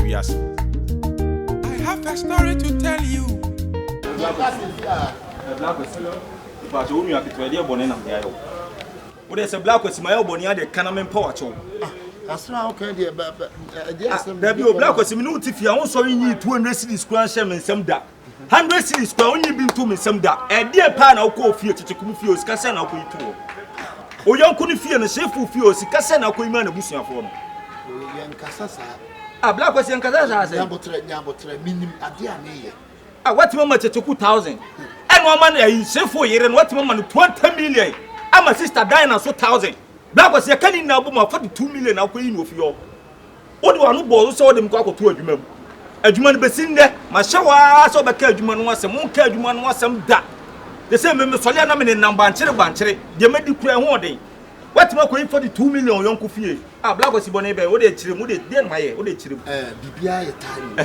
Yes. I have a story to tell you. But you only have to tell BONEE na there. What is a black with my BONEE the Canaman power show? That's not okay, dear. There be a black with me. If you are sorry, you 200 cities crunch and some that 100 cities only been to me some that a dear pan of coffee to come for Scassan of you. O YONKO fear and safe for few Scassan of Queen of Busia for me. A black was in Kazaza, minimum a dear me. What moment to 2,000? And one man is safe for you and what moment 20 million. I'm a sister dying so 1,000. Black was a canning now, 42 million of Queen of your. What do I know? Both saw them go to a human. A human basin there, my shower, so the Kedjuman was some more Kedjuman was some that. The same Solana in number and Cherry, they made the prayer one day. What more going for the 2 million YONKO fee? Ah, black was BONEE, what they chill, what they did my what they chill. Bibia time,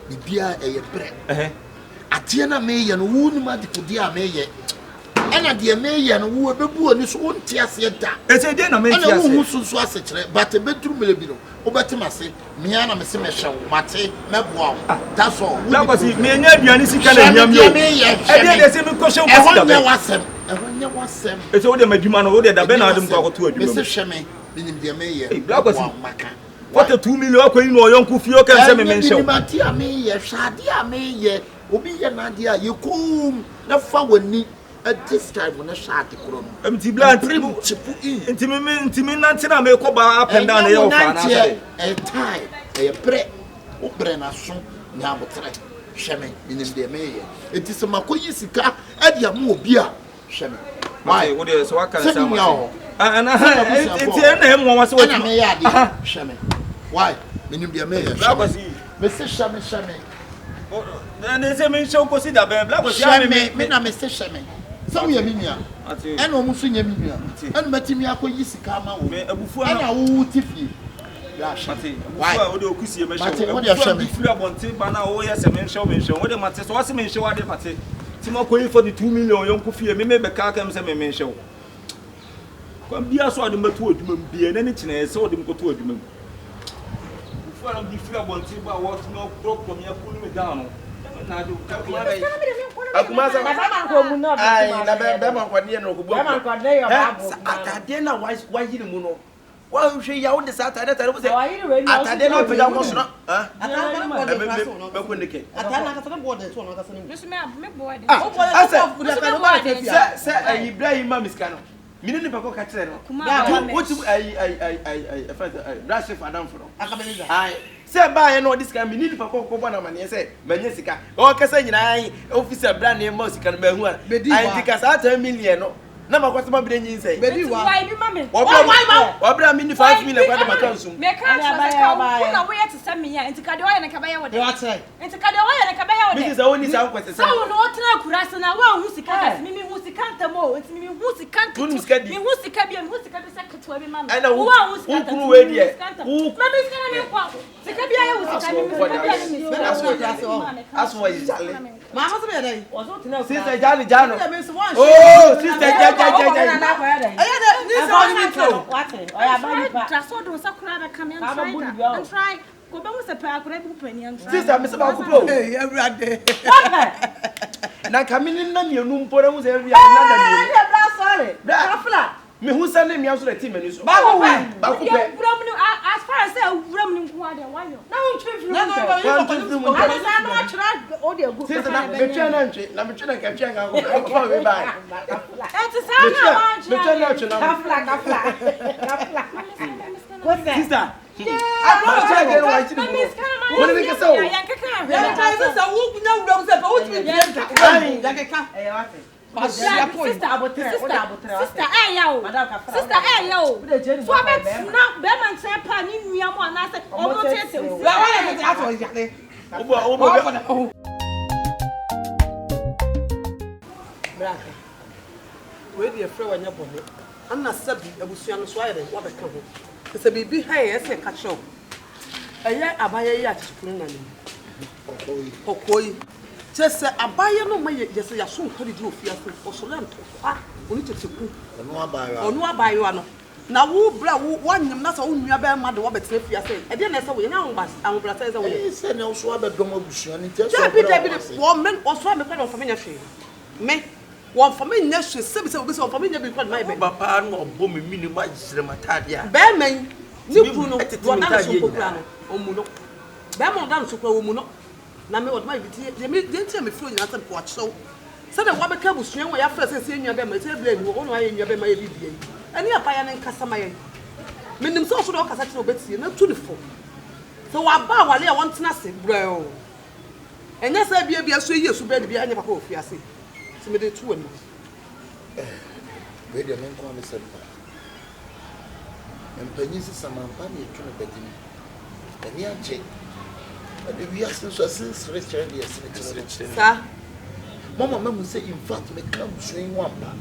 Bibia a bread. Atiana may and wound mad to dear may. And at the may and who will be born is one tears yet. It's a dinner, who was a but a bedroom will be. Obatimasi, Miana Messimesha, Mate, Mabwa. That's all. That was it. Me and Yanisi can hear me. And the same question was them. And when was them, it's all the Majuman over there that Ben Adam go to it. Mr. Sheme, meaning the mayor. Black was Maka. What a 2 million Queen or YONKO Fio can say mention. Matia me, Shadia me, Obi Nadia, you come, the foul at this time when I shot the chrome. Empty blood, intimate, I may go up and down the old a time, a bread, Obrena son, Nabotre, Sheme, in the mayor. It is a Makoyisika, and Yamubia, Sheme. Why would you so I can say now? And I was what I may add, Sheme. Why? Meaning the mayor, Mr. Shame. And they say, me show consider Black was Shame, Mr. Shame. Some Yamia, and almost in Yamia, and Matimia Yisika, and I will tip you. Why would you see a machine? What you shall be free about it, but now, yes, a man show me show. What the matter was a man show at the party. Timoko for the 2 million YONKO fee, maybe the car comes and man show. Come be as well the matter would be an anything, I saw them go to a human. Before I be free about it, but what no broke from your pulling me down. I do. Why didn't you know? Well, she yelled the Saturday. I was at the end of was not. Say buy no this can be need for Coco money. Say, Menesika, or Cassan, officer brand name Mosik and Behua. I think as 10 million. Number what's my brain say? Baby, why you mammy? What I mean, 5 million for my consume. Make a way to send me into Cadoy and a Cabaya. Into Cadoy and a Cabaya. This is only some questions. So, no, Kurasana, who's the cat, Mimi, who's the cantamo, it's me, who's the can't, who's the cabin, who's the cabin secretary, mamma. I know who's who ready. Who, Mammy's going to be the Cabia was that's why it's Charlie. Mamma was not to know. Sister Johnny Jano. Oh, Sister try. Go back with a pair of penny and sister, Mr. Bakupo. Every day. Now coming in the room for us every other. Sorry. Me who send me out to the team and you as far as I running why you Sister, where the afraid when you're born, I'm not subject of Luciano Swire and what I come. It's a baby hair, I catch up. A year I buy a yacht to Okoi. Just say abaya no may just say so ko di ofia so osolent ah oni teteku ono abayo ano na wo bra wo wanyam na so wo nua ba ma de wo betre fia say e de na say wo nya an bra say wo say na so abedom abusua ni te so wo men oso me kwa for me nya hwe me wo for me nya hwe se be se wo be se for me nya bi kwa my be papa no obo me mini ma gisere matade a be men ni kru no wo na so ko kra no omu no be mo dan so kwa omu no na me what my be me dey me flow nyina tem ko acho se na wo be ka busua wo ya fra se se nua be ma te blame wo no aye nua be ma ye bibie ani apaya ne nkasa ma ye menim so so do kasa tino betie na tu ne fo so wa ba wale a won tena se bro enya sa bia bia so yesu be bia anya papa ofia se se me de tu ani we de men ko me se pa empanyi se samampa ne tu ne bedini ani ache de bia se so since restaurant dey se sa mama mamu say in fact me come swing one ba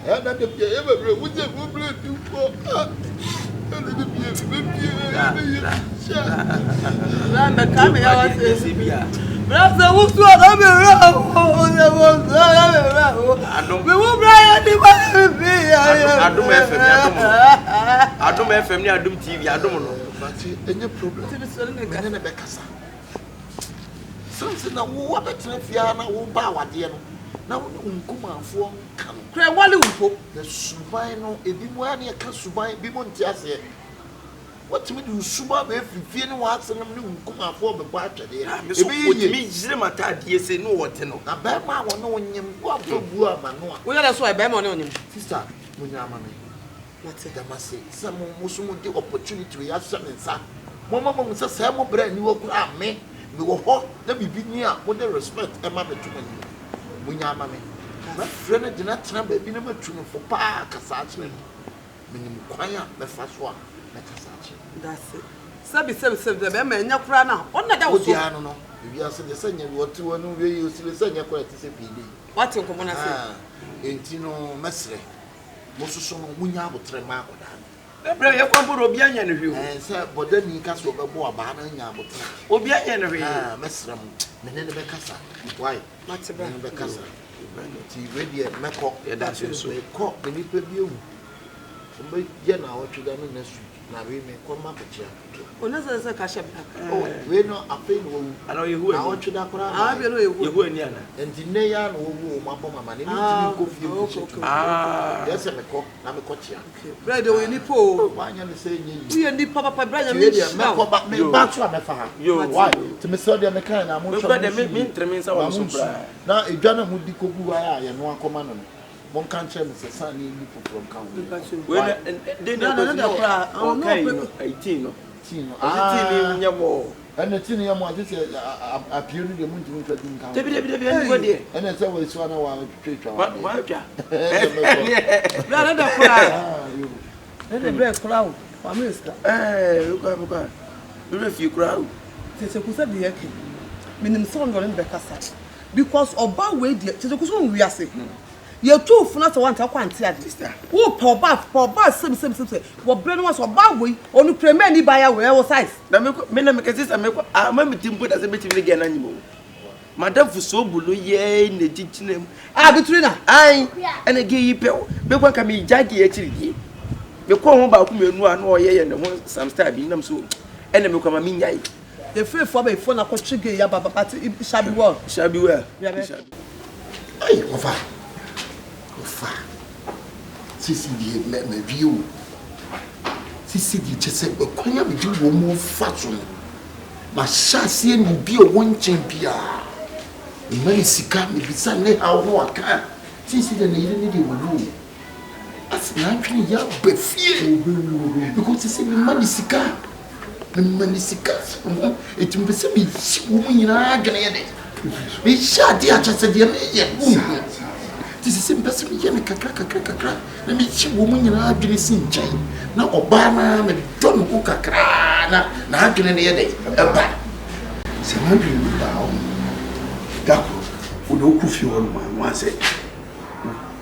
ya na de bia e bebre wo je wo ble tu ko de bia la me kame ya wa se bia brasa wo so da me ra o ne wo so da me ra o me wo bra ya di ba be ya adum FM ni adum TV adum no but any problem me na be kasa since na wo abetre fia na wo ba wade no na wo nkumanfo kan kre wale wo na suban no ebi mo ya na ka suban bi mo nti ase what me do suba be fifie ne wa asem ne nkumanfo be ba atwede ebi mi gisere matade se no wote no na ba ma wo no nyem wo abu ama no wo ya so e be mo ne onyem sister mo nya ama me mate damase some musumu the opportunity we have some nsa mama mo say say mo bra ni wo kura me wo ho na bibi ni a mo de respect e ma me tuma ni mo nya ama me na frene de na tena ba bi na matu no fo pa kasa akire ni minim kwan a me fa so a me kasa akire that's it sabi be ma nya kura na onna da wo so dia no bibi ase de sanya wo ti wo no we yi osile sanya kwa ti se bibi what you come na say enti no mesre mo so no munya abotre ma akoda ebre ye kwamboro obi anya ne hwe say boda ni ka so bebo aba na nya abotre obi anya ne hwe mesre mo me ne be kasa why mate bra be kasa ti ready me ko ye da so me ko me ni pe bi ewu mbe je na o twida no next week na we me ko ma botia ona se ka she oh we no ape no wu ana ye hu na o twida kora ah bi no ye hu ani ana enti ne ya no wu ma bo mama ne ni ti ko fie ko yes me ko na me ko tia bread we ni po wanya ne say nyi we ni papa bread me ko ba me ba so me fa ha why to me so de me kan na mo so me ntreme nsa wa so bra na edwa na mo di ko gu wa ya no akoma no mon kan che me se san ni from kan we de na no 18 no tino ah nya mo ana tino ya mo ati se apio ni de mo ntimi twa din kan de ani go de ana se wo so na wa twetwa wa twa na da kura na bread kura wa me sta buka we fi kura se kusa de yake minim so ndo le be kasa because oba we de se kusa wi ase ye tu funa to want akwante ade wo pa sem wo bre no so ba we onu premier ni ba ya we wo size na me na me kesi me ko ma me timpo da se me timi ge na nyimo madam fu so bulu ye na tichinem bituri na ai ene ge yi pe be kwa ka me jage ye chirigi be ko ho ba ku menu a na oye ne ho some star bi nam so ene me ko ma min yai the free for be phone akọ chige ya baba party shabi well ai ofa sisi di me view sisi di chese kwanya bi wo mo fa so ma shase ni bi o won champion mani sika mi bisa ne awo aka sisi de ne yire ni de wo asina twini ya be fie because sisi mi mani sika etumpese mi wo mu nyina adwene ye de mi shade a chese de me ye this is impossible me kakra na me chi wo mu nyina adwene si nkyai na oba na me don ko kakra na adwene ne ye de eba se ma bi mi ba o dako o do ku fi won ma se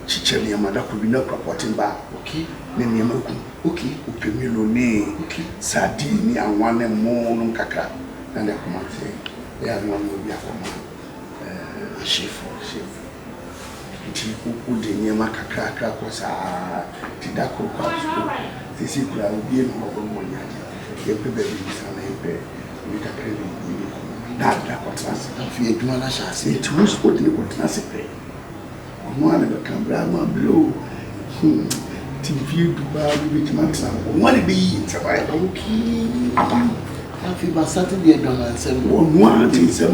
chiche ne ma dako bi na kwapotin ba okay me ne ma ku okay o pemilo ne okay sadi ni anwane mo no kakra na de kuma se ya no no bi akoma Chef. Who the Yamaka crack was a Tidako. This is where I will be in Mogomonia. The baby is an ember with a craving. That was if you do not say it was what you would not say. One of the camera blue. TV to buy with Max. One be in survival. Okay. I feel by Saturday, I don't answer one thing. So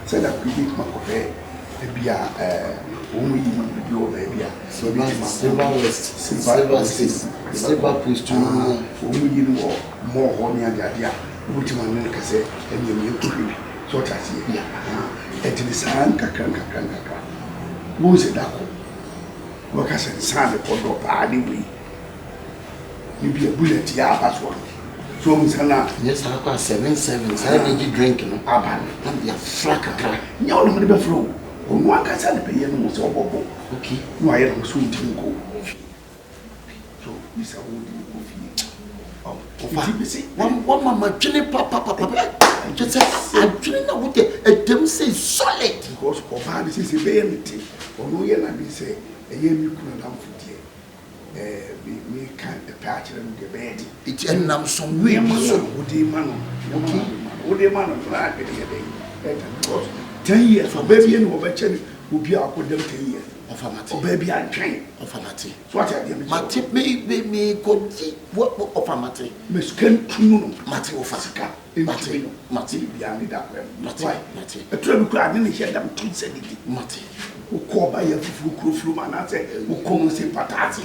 said that we did my coffee. Maybe only your baby. So silver post to only more honey and the idea. Which one can say, and you to so as here. And to the sun, Kakanka. Who is it? What I said, son, the photo party. Maybe a bullet, yeah, that's one. So, yes, I got 7 I need you drinking. Aban, and the fracker. No, no, the flow. One can send the pay was all. Okay, no, I don't soon to go. So, Miss one mama, Jenny Papa, just I'm drilling out a dem say solid because of this is a vanity. Or no, you say, a year you couldn't have we can't patch them the bed. It's an some way, man. Okay, man, 10 years for baby and over will be our good 10 years. Of baby and train of a mati. What I did, Mati may go what of a mati. Miss Ken Mati of Fasika, Mati behind that way. Why, Mati? A trouble crowd didn't hear them to say it. Mati, who call by a flu man, I say, who come and say patas.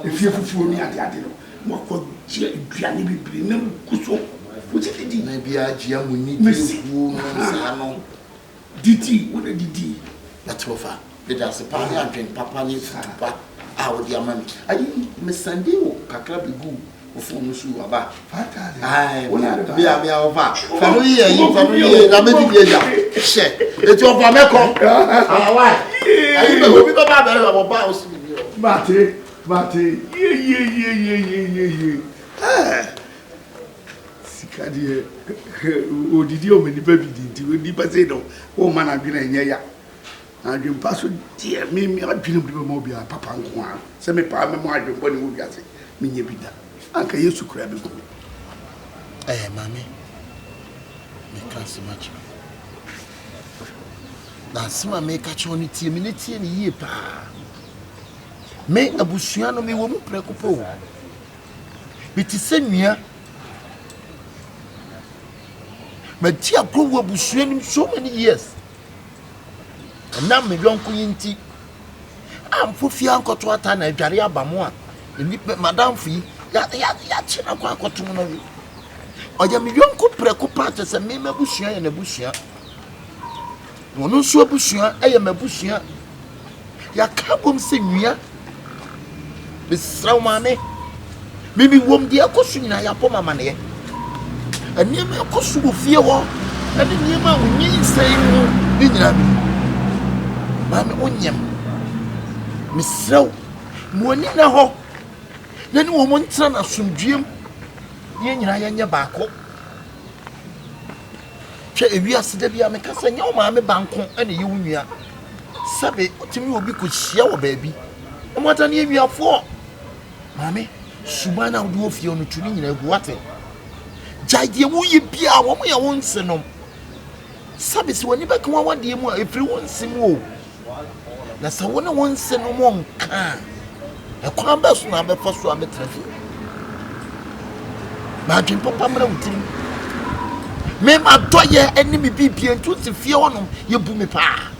If you fool me at the Adino, what could Gianni be bringing Kuso? Which it did. Maybe I Giam we need Miss DT, what a DT. That's over. That's a party and drink papa ni futupa out the man. I Miss Sandy Kakra be good before Musu about. Aye, when I be over. Family, I'm a share. It's your family. Why? I will be about Mate, yeah. Sikadi, oh, did you mean the baby? Did you say no? Oh, man, I've been in here. I dream pass dear me, I dream of mobile, Papa and Juan. Send me power memoir, your body will get it. Mean you be that. Uncle used to crab it. Eh, mammy, me can't see much. Now, some may catch on it, minute in a year, pa. May a bushiano me woman precopo. But it's send me. But dear, go bushian so many years. And now me YONKO yinti. I'm for fianco to atana jaria bamoa. Madame Fee, ya china kwa kotumono. Oya me YONKO preko parte se me bushia na bushia. Wono so bushia eye me bushia. Ya kabom se nwia. Be sraw mame. Mimi wom de akosu nyina ya poma mane. Ani me akosu bo fie ho. Ani ni ma wonyi sai mu ni nyina bi. Mami onyem misraw muoni na ho na ni wo montra na somdwiem ye nyina ya nya baako twa ewiase da bia meka sa nya wo maame banko ene ye wunua sabe otimi obi ko hia wo baabi omata na ewiafo maame subana wo do ofie no tuni nyina egu wate jaide wo ye bia wo mo ya won senom sabe se woni beka wa wade mu efri won sim wo na sa wona won se no monka e kwa ba so na be faso abetrafi ma dwen papa mra wutiri me ma doye enimi bibie ntu se fie wonom ye bu me pa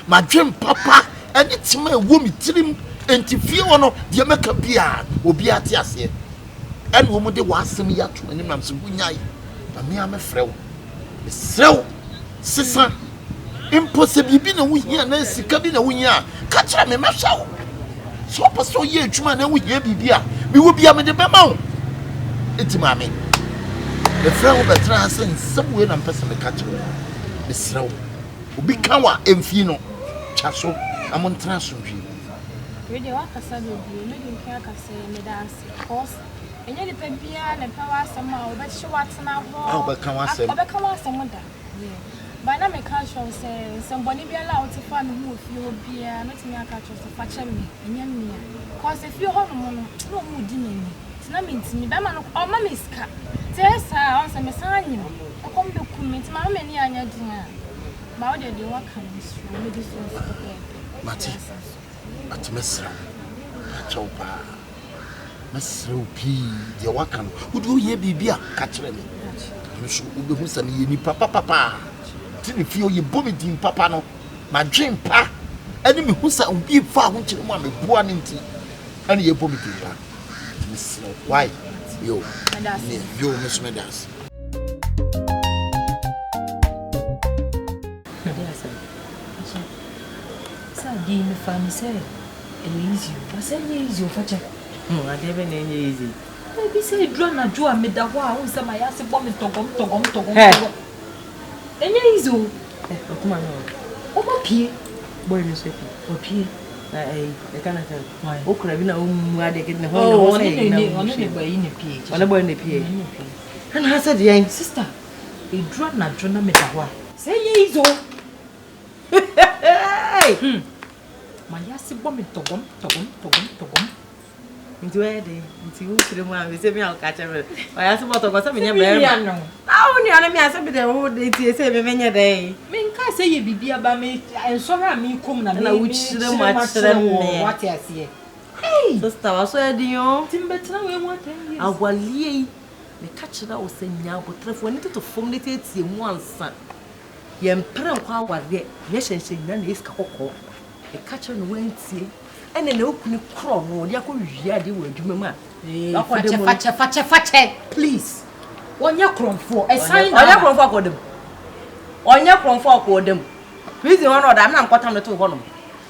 ma dwen papa eni tima ewo mi tirim enti fie wono de meka bia obi ate ase eni wo mu de wasem ya to ani nam se bunyai ba me amefrew me srew sisa impossible bi na wuhia na sika bi na wuhia ka kira me mahwa so paso ye adwuma na wuhia bibia bi wo bia me de bema wo etima me the friend betra asen sabwe na mpesa me ka kira me srew obi kan wa emfi no chaso amontra so hwi we de wakasa do bi me de nka akasa me dance cause enye ni pebia na pa wa asema obehye watena ho obeka wa asem da But na me catch on say somebody be allowed to find me if you be not me catch us Fakye me enya me. Cause if you hold no mu di me. Na me ntimi be ma no o ma me ska. Tesa on say me san anyim. E kom be kumenti ma me ni anya din a. Ma o de wa kan so me di so Mati. Ati mesra. Chopa. Mesra upi de wa kan. Udu ye bibia ka kire me. Me so ube hu sa ni papa. Tini fio ye bomi din papa no. Ma dream pa. Eni me hu sa ubi fa ho kire mu a me bua ne nti. Eni ye bomi din pa. Why? Yo, Miss Medas. Sadi me family say, easy. I say easy, Fakye. I never name easy. Maybe say draw na draw me da wa. Who say my ass bomb togom. Any easy. Come on. Oh my pie. Boy, Miss Pie. I cannot tell. Why? Oh, could have been a woman get in the hall. On the boy in the PH. On the boy in the PH. And I said, young sister, a drug not drawn a metawa. Say ye so. My yassi bomb togom. Into where they into the one we say me I'll catch her. I asked about to go something. How many enemy I said the whole day to say many day. Men can't say you be about me and so me come na which the much what I see. Hey, sister, I saw you. Timbetra we want 10 years. Our lie me catch that was saying now but tref when it to formulate him once. Yem pran kwa wade ye shense na is kakoko. E catch on Wednesday. And then open crow, you could hear the word, Mamma. Fakye, please. On your crom for a sign on your crom for them. On your crom for them. Please, the one of them, I'm quite on the 2 1.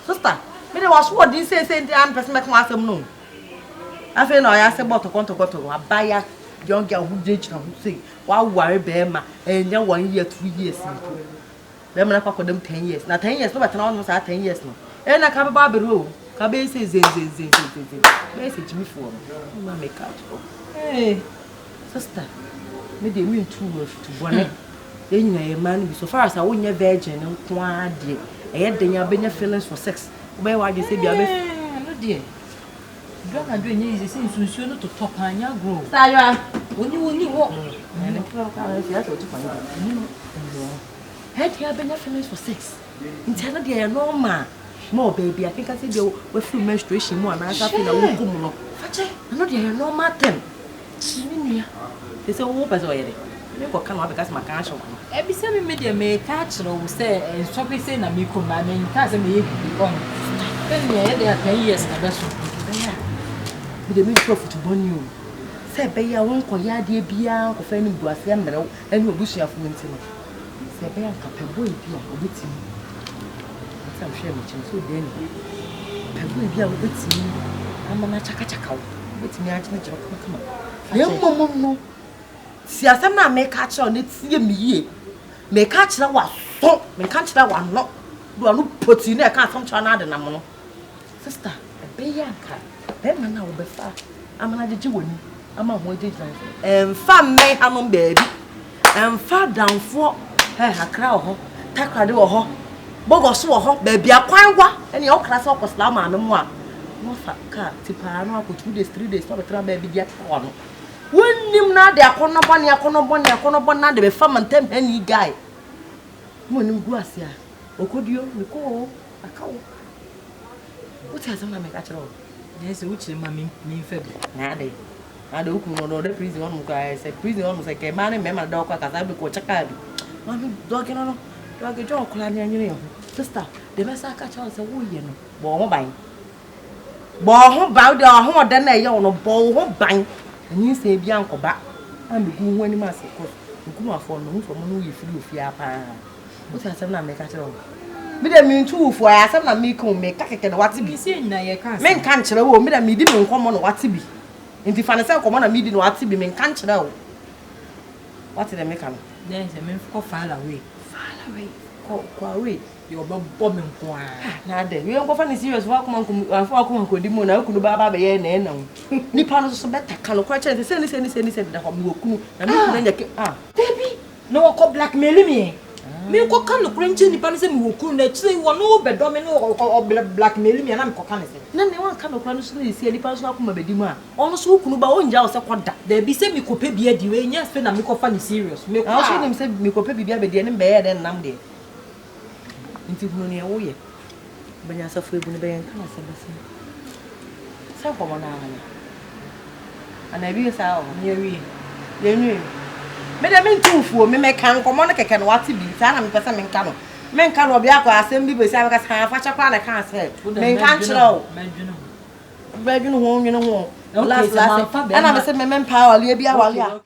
Sister, maybe was what this say, the person make my no. I feel I asked about to go to a buyer, young girl who did who say, why worry, Bema, and now 1 year, 2 years. Them I call them 10 years. Now 10 years, no, but almost 10 years now. And I come about the rule. Kabe say zin. Message me for me. Make out. Hey, sister, me dey mean too much to BONEE. Then you man so far as I won your virgin and kwa de. E dey nya benya feelings for sex. Obe wa dey say bia be. No dey. Don't do any easy say nsusuo no to top anya grow. Sayo. Oni wo. Na pro ka we ya to find. Head here benya feelings for sex. Intana dey normal. More baby, I think I said you were through menstruation more and I have been a woman. Fakye, I know they are normal thing. They say, oh, but already. You come up because my cash on. Every time media may catch or say, and stop it saying, I'm come by me, can't say me be on. Then they are 10 years in the best of the main profit to BONEE. Say, Bay, I won't call ya dear Bia or any Guasian and your bush of winter. Say, Bay, I'm a boy, with him. I'm sure so then. I will be able to see. I'm a chaka. With me, I come on. Young no. See, as I'm not make catch on it, see me. May catch that one, so may catch that one, not. Do I look put in there? Can't come to another number. Sister, a bayanka. Then man, I will be far. I'm an adjutant. I'm a waiting. Fam may have on baby. And far down for her crowd. Takra do her. Bogo so ho baby akwanwa ene o kra so okosla ma me mo a no fa ka tipa no akọ 2 days 3 days no betra baby dia kwa no wonnim na de akono bone na de be fam ntem hani guy mo nim gu ase a okodio me ko akawo what has na me ka chiro yes uchi ma me fa bi na de oku no de prison on ko say prison on say ke ma ne me ma do ko ka sa be ko chaka bi ma me do ke no do ke jo ko la ni anyire sister the best I catch on say wo ye no bo ho ban de ho de na ye no bo ho ban ani say bia nkoba am gu ho ani ma se ko nku afo no hu fo no ye firi ofia pa what asem na me catch on me de me ntu ufo ya asem na me ko me ka keke na wate bi se na ye ka me nka nkyere wo me de me di me nkomo no wate bi enti fa na se nkomo na me di no wate bi me nka nkyere wo what de me ka no then say me ko far away ko away you ba bomb nko a na de we nko fa ni serious wa kuma ko di mo na kunu ba be ye na na nipa no so beta ka no kwa chance se ni da ho me okunu na me kunu nya ke baby no ko blackmail me Me ko kan no krenche nipa ne se me woku na chire wo no be do me no blackmail me na me ko kan se na ne wan kan no kra no so na isi nipa so akoma bedi mu a ono so kunu ba onja o se koda da bi se me ko pe bia di we nya fe na me ko fa ni serious me ko so nim se me ko pe bia be di ne be ye den nam de nti hunu ne wo ye banya sa fu ebu ne be yan kan se bese sa ko mo na ana bi sa o ye wi ye nwi me de me ntufuo me kan komo no keke no wate bi sa na me pesa me nka no me nka no obi akọ asem bi be sa me ka sa fa chakwa na kan se me nka nchiro bedwunu ho nwene ho last ana me se me power le bi awale a